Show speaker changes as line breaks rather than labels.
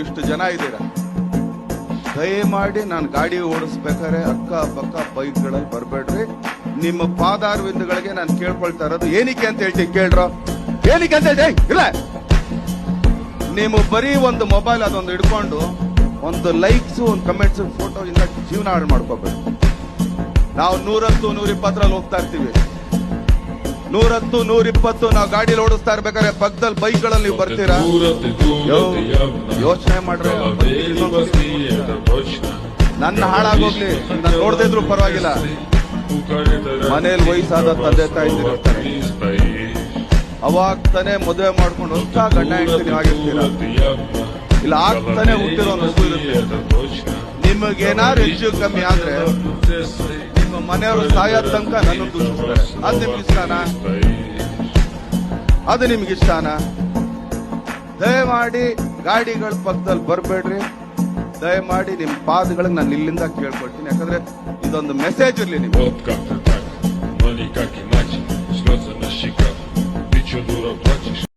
ಇಷ್ಟು ಜನ ಇದ್ದೀರಾ, ದಯಮಾಡಿ ನಾನು ಗಾಡಿ ಓಡಿಸ್ಬೇಕಾದ್ರೆ ಅಕ್ಕ ಪಕ್ಕ ಬೈಕ್ಗಳಲ್ಲಿ ಬರ್ಬೇಡ್ರಿ. ನಿಮ್ಮ ಪಾದಾರವಿಂದಗಳಿಗೆ ನಾನು ಕೇಳ್ಕೊಳ್ತಾ ಇರೋದು ಏನಕ್ಕೆ ಅಂತ ಹೇಳ್ತೀನಿ, ಕೇಳ್ರ ಏನಕ್ಕೆ ಅಂತ ಹೇಳ್ತೀನಿ. ಇಲ್ಲ, ನೀವು ಬರೀ ಒಂದು ಮೊಬೈಲ್ ಅದೊಂದು ಹಿಡ್ಕೊಂಡು ಒಂದು ಲೈಕ್ಸ್ ಒಂದು ಕಮೆಂಟ್ಸ್ ಫೋಟೋ ಇಂದ ಜೀವನ ಹಾಳು ಮಾಡ್ಕೋಬೇಕು. ನಾವು 110, 120 ಹೋಗ್ತಾ ಇರ್ತೀವಿ. 110, 120 ನಾವು ಗಾಡಿಲಿ ಓಡಿಸ್ತಾ ಇರ್ಬೇಕಾದ್ರೆ ಪಕ್ಕದಲ್ಲಿ ಬೈಕ್ಗಳಲ್ಲಿ ನೀವು ಬರ್ತೀರಾ? ಯೋಚನೆ ಮಾಡ್ರೆ. ನನ್ನ ಹಾಳಾಗೋಗ್ಲಿ, ನಾನು ನೋಡದೇ ಇದ್ರು ಪರವಾಗಿಲ್ಲ. ಮನೇಲಿ ವಯಸ್ಸಾದ ತಂದೆ ತಾಯಿ ಇರ್ತಾರೆ, ಅವಾಗ ಮದುವೆ ಮಾಡ್ಕೊಂಡು ಹೊಸ ಗಂಡ ಹೆಂಡತಿ ಆಗಿರ್ತೀರ, ಇಲ್ಲ ಆಗ್ತಾನೆ ಹುಟ್ಟಿರೋ ಮಗು ಇರುತ್ತೆ. ನಿಮಗೇನಾದ್ರು ಹೆಚ್ಚು ಕಮ್ಮಿ ಆದ್ರೆ ನಿಮ್ಮ ಮನೆಯವರು ಸಾಯೋ ತನಕ ನನ್ನ ದೂಷಿಸ್ತಾರೆ. ಅದು ನಿಮ್ಗೆ ಇಷ್ಟನಾ? ಅದು ನಿಮ್ಗೆ ಇಷ್ಟನಾ? ದಯಮಾಡಿ ಗಾಡಿಗಳ ಪಕ್ಕದಲ್ಲಿ ಬರ್ಬೇಡ್ರಿ. ದಯಮಾಡಿ ನಿಮ್ ಪಾದಗಳಿಗೆ ನಾನು ಇಲ್ಲಿಂದ ಕೇಳ್ಕೊಳ್ತೀನಿ. ಯಾಕಂದ್ರೆ ಇದೊಂದು ಮೆಸೇಜ್ ಇರ್ಲಿ ನಿಮ್ಗೆ.